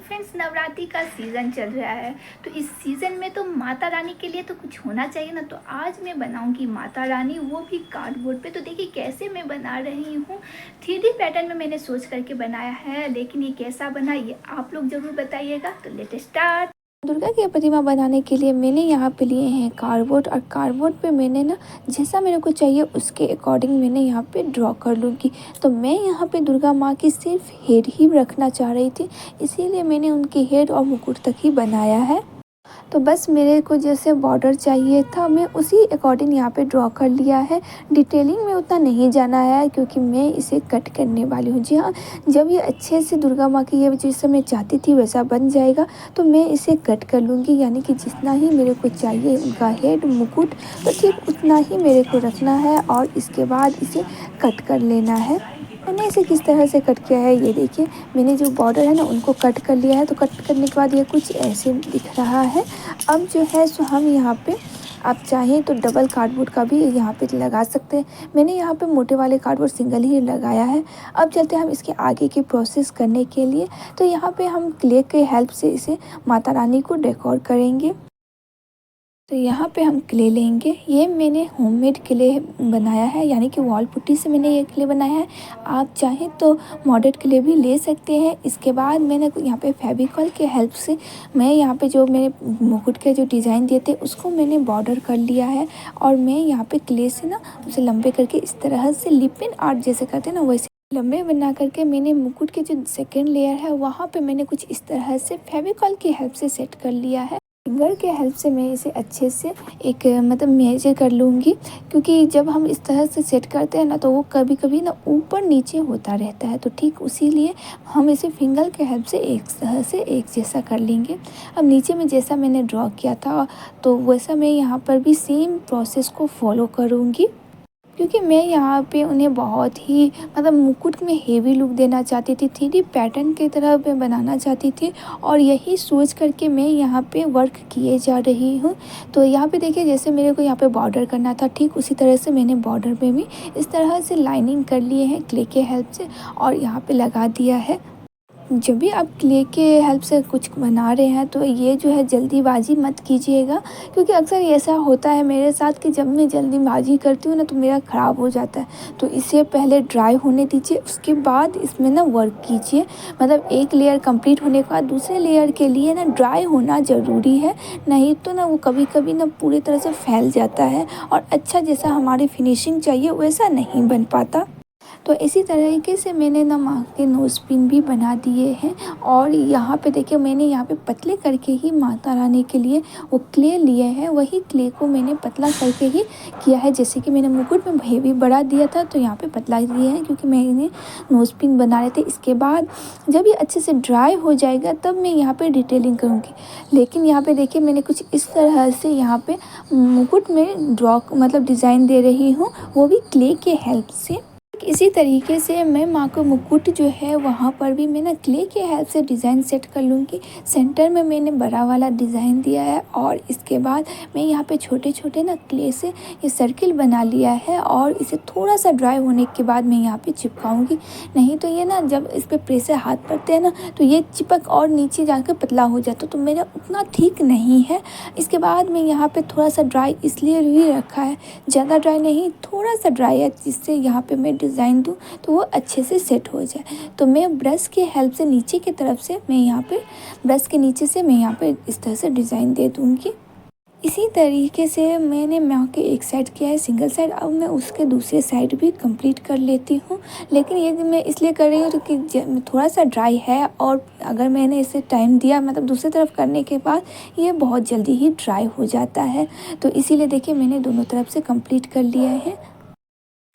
Friends, Navratri का season चल रहा है। तो इस सीज़न में तो माता रानी के लिए तो कुछ होना चाहिए ना। तो आज मैं बनाऊंगी माता रानी, वो भी कार्डबोर्ड पे। तो देखिए कैसे मैं बना रही हूँ। 3D पैटर्न में मैंने सोच करके बनाया है, लेकिन ये कैसा बना ये आप लोग ज़रूर बताइएगा। तो लेट स्टार्ट। दुर्गा की प्रतिमा बनाने के लिए मैंने यहाँ पे लिए हैं कार्डबोर्ड, और कार्डबोर्ड पे मैंने ना जैसा मेरे को चाहिए उसके अकॉर्डिंग मैंने यहाँ पे ड्रॉ कर लूँगी। तो मैं यहाँ पे दुर्गा माँ की सिर्फ हेड ही रखना चाह रही थी, इसीलिए मैंने उनकी हेड और मुकुट तक ही बनाया है। तो बस मेरे को जैसे बॉर्डर चाहिए था मैं उसी अकॉर्डिंग यहाँ पे ड्रॉ कर लिया है। डिटेलिंग में उतना नहीं जाना है क्योंकि मैं इसे कट करने वाली हूँ। जी हाँ, जब ये अच्छे से दुर्गा माँ की ये जैसा मैं चाहती थी वैसा बन जाएगा तो मैं इसे कट कर लूँगी, यानी कि जितना ही मेरे को चाहिए उनका हेड मुकुट तो ठीक उतना ही मेरे को रखना है और इसके बाद इसे कट कर लेना है। मैंने इसे किस तरह से कट किया है ये देखिए, मैंने जो बॉर्डर है ना उनको कट कर लिया है। तो कट करने के बाद ये कुछ ऐसे दिख रहा है। अब जो है सो हम यहाँ पे आप चाहें तो डबल कार्डबोर्ड का भी यहाँ पे लगा सकते हैं। मैंने यहाँ पे मोटे वाले कार्डबोर्ड सिंगल ही लगाया है। अब चलते हैं हम इसके आगे की प्रोसेस करने के लिए। तो यहाँ पे हम क्ले के हेल्प से इसे माता रानी को डेकोर करेंगे। तो यहाँ पे हम क्ले लेंगे। ये मैंने होममेड क्ले बनाया है, यानी कि वॉल पुट्टी से मैंने ये क्ले बनाया है। आप चाहें तो मॉडेड क्ले भी ले सकते हैं। इसके बाद मैंने यहाँ पे फेविकॉल के हेल्प से मैं यहाँ पे जो मैंने मुकुट के जो डिज़ाइन दिए थे उसको मैंने बॉर्डर कर लिया है। और मैं यहाँ पे क्ले से ना उसे लंबे करके इस तरह से लिप इन आर्ट जैसे करते हैं ना वैसे लंबे बना करके मैंने मुकुट के जो सेकेंड लेयर है वहाँ पे मैंने कुछ इस तरह से फेविकॉल की हेल्प से सेट कर लिया है। फिंगर के हेल्प से मैं इसे अच्छे से एक मतलब मेजर कर लूँगी, क्योंकि जब हम इस तरह से सेट करते हैं ना तो वो कभी कभी ना ऊपर नीचे होता रहता है। तो ठीक उसी लिए हम इसे फिंगर के हेल्प से एक तरह से एक जैसा कर लेंगे। अब नीचे में जैसा मैंने ड्रॉ किया था तो वैसा मैं यहाँ पर भी सेम प्रोसेस को फॉलो करूँगी, क्योंकि मैं यहाँ पे उन्हें बहुत ही मतलब मुकुट में हेवी लुक देना चाहती थी, 3D पैटर्न की तरह मैं बनाना चाहती थी। और यही सोच करके मैं यहाँ पे वर्क किए जा रही हूँ। तो यहाँ पे देखिए जैसे मेरे को यहाँ पे बॉर्डर करना था ठीक उसी तरह से मैंने बॉर्डर में भी इस तरह से लाइनिंग कर लिए हैं क्ले के हेल्प से और यहाँ पे लगा दिया है। जब भी आप क्ले के हेल्प से कुछ बना रहे हैं तो ये जो है जल्दीबाजी मत कीजिएगा, क्योंकि अक्सर ऐसा होता है मेरे साथ कि जब मैं जल्दीबाजी करती हूँ ना तो मेरा ख़राब हो जाता है। तो इसे पहले ड्राई होने दीजिए, उसके बाद इसमें ना वर्क कीजिए। मतलब एक लेयर कंप्लीट होने के बाद दूसरे लेयर के लिए ना ड्राई होना ज़रूरी है, नहीं तो ना वो कभी कभी ना पूरी तरह से फैल जाता है और अच्छा जैसा हमारी फिनिशिंग चाहिए वैसा नहीं बन पाता। तो इसी तरीके से मैंने ना माँ के नोज़ पिन भी बना दिए हैं। और यहाँ पे देखिए मैंने यहाँ पे पतले करके ही माता रानी के लिए वो क्ले लिए हैं, वही क्ले को मैंने पतला करके ही किया है। जैसे कि मैंने मुकुट में हेवी बड़ा दिया था तो यहाँ पे पतला दिए हैं, क्योंकि मैंने नोज़ पिन बना रहे थे। इसके बाद जब ये अच्छे से ड्राई हो जाएगा तब मैं यहाँ पे डिटेलिंग करूँगी। लेकिन यहाँ पे देखिए मैंने कुछ इस तरह से यहाँ पे मुकुट में ड्रॉ मतलब डिज़ाइन दे रही हूँ, वो भी क्ले के हेल्प से। इसी तरीके से मैं माँ को मुकुट जो है वहाँ पर भी मैं ना क्ले के हेल्प से डिज़ाइन सेट कर लूँगी। सेंटर में मैंने बड़ा वाला डिज़ाइन दिया है और इसके बाद मैं यहाँ पे छोटे छोटे ना क्ले से ये सर्किल बना लिया है और इसे थोड़ा सा ड्राई होने के बाद मैं यहाँ पे चिपकाऊँगी। नहीं तो ये ना जब इस पर प्रेशर हाथ पड़ते हैं ना तो ये चिपक और नीचे जाकर पतला हो जाता, तो मेरा उतना ठीक नहीं है। इसके बाद मैं यहाँ पर थोड़ा सा ड्राई इसलिए भी रखा है, ज़्यादा ड्राई नहीं थोड़ा सा ड्राई है, जिससे यहाँ पर मैं डिज़ाइन दूँ तो वो अच्छे से सेट हो जाए। तो मैं ब्रश के हेल्प से नीचे की तरफ से मैं यहाँ पे ब्रश के नीचे से मैं यहाँ पे इस तरह से डिज़ाइन दे दूँगी। इसी तरीके से मैंने माँ के एक साइड किया है सिंगल साइड, अब मैं उसके दूसरे साइड भी कंप्लीट कर लेती हूँ। लेकिन ये मैं इसलिए कर रही हूँ कि थोड़ा सा ड्राई है और अगर मैंने इसे टाइम दिया मतलब दूसरी तरफ करने के बाद ये बहुत जल्दी ही ड्राई हो जाता है। तो इसीलिए देखिए मैंने दोनों तरफ से कंप्लीट कर लिया है।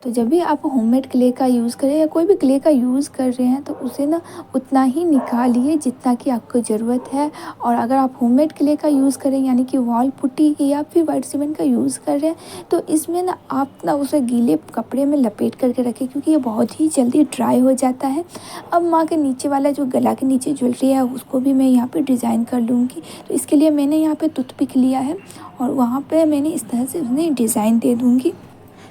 तो जब भी आप होममेड क्ले का यूज़ करें या कोई भी क्ले का यूज़ कर रहे हैं तो उसे ना उतना ही निकालिए जितना कि आपको ज़रूरत है। और अगर आप होममेड क्ले का यूज़ करें यानी कि वॉल पुट्टी या फिर वाइट सीमेंट का यूज़ कर रहे हैं तो इसमें ना आप ना उसे गीले कपड़े में लपेट करके रखें, क्योंकि ये बहुत ही जल्दी ड्राई हो जाता है। अब माँ के नीचे वाला जो गला के नीचे ज्वेलरी है उसको भी मैं यहाँ पर डिज़ाइन कर लूँगी। तो इसके लिए मैंने यहाँ पर टूथपिक लिया है और वहाँ पर मैंने इस तरह से उन्हें डिज़ाइन दे दूँगी।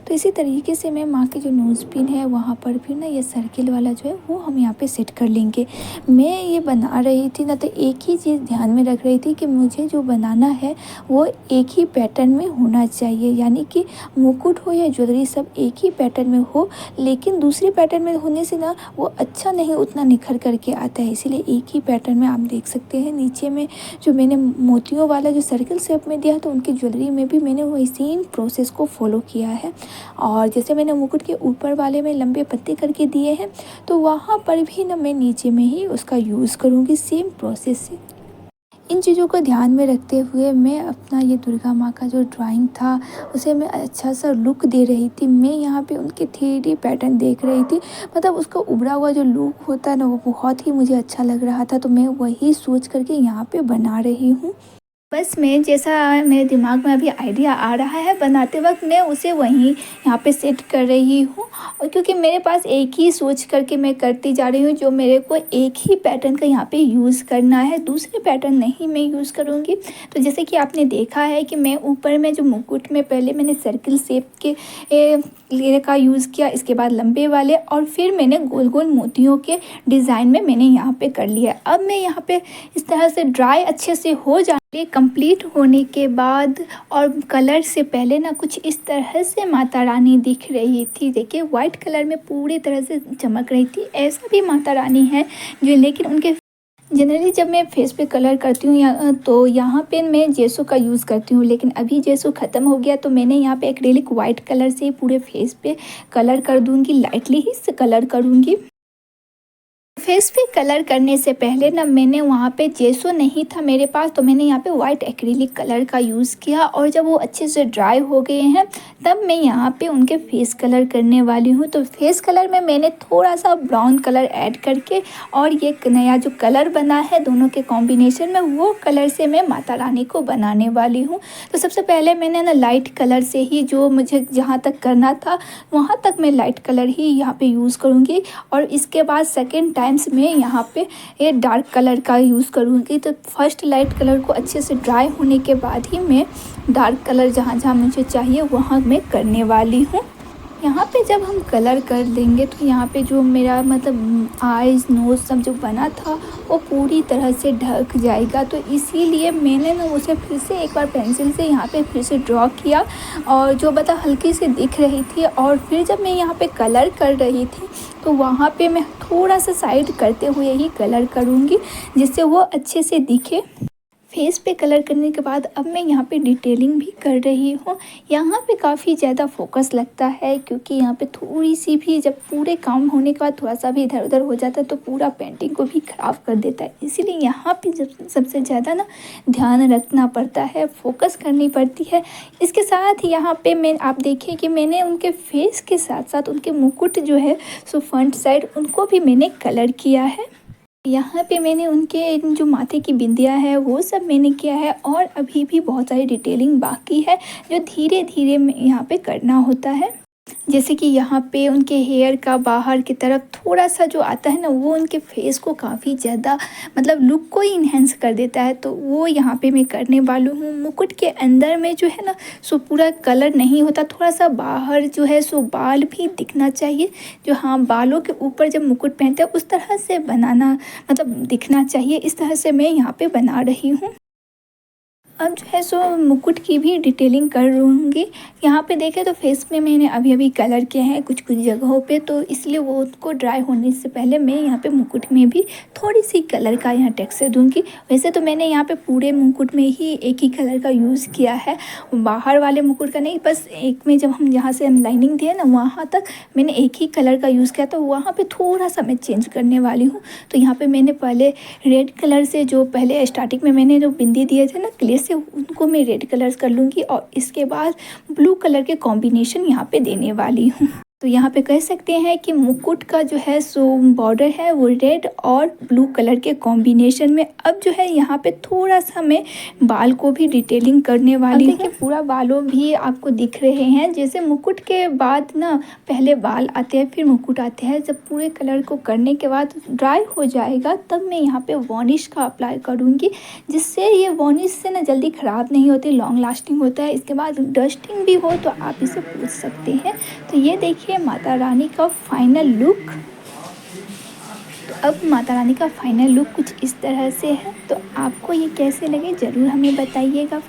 तो इसी तरीके से मैं माँ की जो नोज़ पिन है वहाँ पर भी ना ये सर्किल वाला जो है वो हम यहाँ पे सेट कर लेंगे। मैं ये बना रही थी ना, तो एक ही चीज़ ध्यान में रख रही थी कि मुझे जो बनाना है वो एक ही पैटर्न में होना चाहिए, यानी कि मुकुट हो या ज्वेलरी सब एक ही पैटर्न में हो। लेकिन दूसरे पैटर्न में होने से ना वो अच्छा नहीं उतना निखर करके आता है, इसीलिए एक ही पैटर्न में आप देख सकते हैं। नीचे में जो मैंने मोतियों वाला जो सर्कल शेप में दिया तो उनकी ज्वेलरी में भी मैंने वही सेम प्रोसेस को फॉलो किया है। और जैसे मैंने मुकुट के ऊपर वाले में लंबे पत्ते करके दिए हैं, तो वहाँ पर भी ना मैं नीचे में ही उसका यूज़ करूँगी सेम प्रोसेस से। इन चीज़ों को ध्यान में रखते हुए मैं अपना ये दुर्गा माँ का जो ड्राइंग था उसे मैं अच्छा सा लुक दे रही थी। मैं यहाँ पे उनके 3D पैटर्न देख रही थी, मतलब उसका उभरा हुआ जो लुक होता है ना वो बहुत ही मुझे अच्छा लग रहा था, तो मैं वही सोच करके यहाँ पे बना रही हूँ। बस मैं जैसा मेरे दिमाग में अभी आइडिया आ रहा है बनाते वक्त मैं उसे वहीं यहाँ पे सेट कर रही हूँ। और क्योंकि मेरे पास एक ही सोच करके मैं करती जा रही हूँ, जो मेरे को एक ही पैटर्न का यहाँ पे यूज़ करना है, दूसरे पैटर्न नहीं मैं यूज़ करूँगी। तो जैसे कि आपने देखा है कि मैं ऊपर में जो मुकुट में पहले मैंने सर्किल शेप के लिए का यूज़ किया, इसके बाद लंबे वाले, और फिर मैंने गोल गोल मोतियों के डिज़ाइन में मैंने यहाँ पे कर लिया। अब मैं यहाँ पे इस तरह से ड्राई अच्छे से हो जाए कंप्लीट होने के बाद, और कलर से पहले ना कुछ इस तरह से माता रानी दिख रही थी। देखिए वाइट कलर में पूरी तरह से चमक रही थी। ऐसा भी माता रानी है जो, लेकिन उनके जनरली जब मैं फेस पे कलर करती हूँ तो यहाँ पे मैं जेसो का यूज़ करती हूँ, लेकिन अभी जेसो ख़त्म हो गया तो मैंने यहाँ पे एक्रेलिक वाइट कलर से पूरे फेस पे कलर कर दूँगी, लाइटली ही से कलर करूँगी। फेस पे कलर करने से पहले ना मैंने वहाँ पे जेसो नहीं था मेरे पास, तो मैंने यहाँ पे वाइट एक्रिलिक कलर का यूज़ किया, और जब वो अच्छे से ड्राई हो गए हैं तब मैं यहाँ पे उनके फेस कलर करने वाली हूँ। तो फेस कलर में मैंने थोड़ा सा ब्राउन कलर ऐड करके, और ये नया जो कलर बना है दोनों के कॉम्बिनेशन में, वो कलर से मैं माता रानी को बनाने वाली हूँ। तो सबसे पहले मैंने ना लाइट कलर से ही, जो मुझे जहाँ तक करना था वहाँ तक मैं लाइट कलर ही यहाँ पे यूज़ करूँगी, और इसके बाद सेकेंड टाइम्स में यहाँ पे ये डार्क कलर का यूज़ करूँगी। तो फर्स्ट लाइट कलर को अच्छे से ड्राई होने के बाद ही मैं डार्क कलर जहाँ जहाँ मुझे चाहिए वहाँ मैं करने वाली हूँ। यहाँ पे जब हम कलर कर देंगे तो यहाँ पे जो मेरा मतलब आईज नोज़ सब जो बना था वो पूरी तरह से ढक जाएगा। तो इसीलिए मैंने ना उसे फिर से एक बार पेंसिल से यहाँ पे फिर से ड्रॉ किया, और जो बता हल्की सी दिख रही थी। और फिर जब मैं यहाँ पे कलर कर रही थी तो वहाँ पे मैं थोड़ा सा साइड करते हुए ही कलर करूँगी, जिससे वो अच्छे से दिखे। फेस पे कलर करने के बाद अब मैं यहाँ पे डिटेलिंग भी कर रही हूँ। यहाँ पे काफ़ी ज़्यादा फोकस लगता है, क्योंकि यहाँ पे थोड़ी सी भी जब पूरे काम होने के बाद थोड़ा सा भी इधर उधर हो जाता है तो पूरा पेंटिंग को भी ख़राब कर देता है। इसीलिए यहाँ पे जब सबसे ज़्यादा ना ध्यान रखना पड़ता है, फोकस करनी पड़ती है। इसके साथ यहाँ पे मैं आप देखिए कि मैंने उनके फेस के साथ साथ उनके मुकुट जो है सो फ्रंट साइड उनको भी मैंने कलर किया है। यहाँ पे मैंने उनके जो माथे की बिंदिया है वो सब मैंने किया है, और अभी भी बहुत सारी डिटेलिंग बाकी है जो धीरे धीरे यहाँ पे करना होता है। जैसे कि यहाँ पे उनके हेयर का बाहर की तरफ थोड़ा सा जो आता है ना, वो उनके फेस को काफ़ी ज़्यादा मतलब लुक को ही इन्हेंस कर देता है, तो वो यहाँ पे मैं करने वाली हूँ। मुकुट के अंदर में जो है ना सो पूरा कलर नहीं होता, थोड़ा सा बाहर जो है सो बाल भी दिखना चाहिए। जो हाँ बालों के ऊपर जब मुकुट पहनते हैं उस तरह से बनाना मतलब दिखना चाहिए, इस तरह से मैं यहाँ पे बना रही हूँ। अब जो है सो मुकुट की भी डिटेलिंग कर लूँगी। यहाँ पे देखें तो फेस में मैंने अभी अभी कलर किया है कुछ कुछ जगहों पे, तो इसलिए वो उसको ड्राई होने से पहले मैं यहाँ पे मुकुट में भी थोड़ी सी कलर का यहाँ टेक्सचर दूँगी। वैसे तो मैंने यहाँ पे पूरे मुकुट में ही एक ही कलर का यूज़ किया है, बाहर वाले मुकुट का नहीं, बस एक में जब हम जहाँ से हम लाइनिंग दिए ना वहाँ तक मैंने एक ही कलर का यूज़ किया, तो वहाँ पर थोड़ा सा मैं चेंज करने वाली हूँ। तो यहाँ पर मैंने पहले रेड कलर से जो पहले स्टार्टिंग में मैंने जो बिंदी दिए थे ना क्ले से, उनको मैं रेड कलर कर लूँगी, और इसके बाद ब्लू कलर के कॉम्बिनेशन यहाँ पे देने वाली हूँ। तो यहाँ पे कह सकते हैं कि मुकुट का जो है सो बॉर्डर है वो रेड और ब्लू कलर के कॉम्बिनेशन में। अब जो है यहाँ पे थोड़ा सा मैं बाल को भी डिटेलिंग करने वाली हूँ। देखिए पूरा बालों भी आपको दिख रहे हैं। जैसे मुकुट के बाद ना पहले बाल आते हैं फिर मुकुट आते हैं। जब पूरे कलर को करने के बाद ड्राई हो जाएगा तब मैं यहाँ पे वार्निश का अप्लाई करूँगी, जिससे ये वार्निश से ना जल्दी ख़राब नहीं होती, लॉन्ग लास्टिंग होता है। इसके बाद डस्टिंग भी हो तो आप इसे पूछ सकते हैं। तो ये देखिए माता रानी का फाइनल लुक। तो अब माता रानी का फाइनल लुक कुछ इस तरह से है। तो आपको ये कैसे लगे ज़रूर हमें बताइएगा। फिर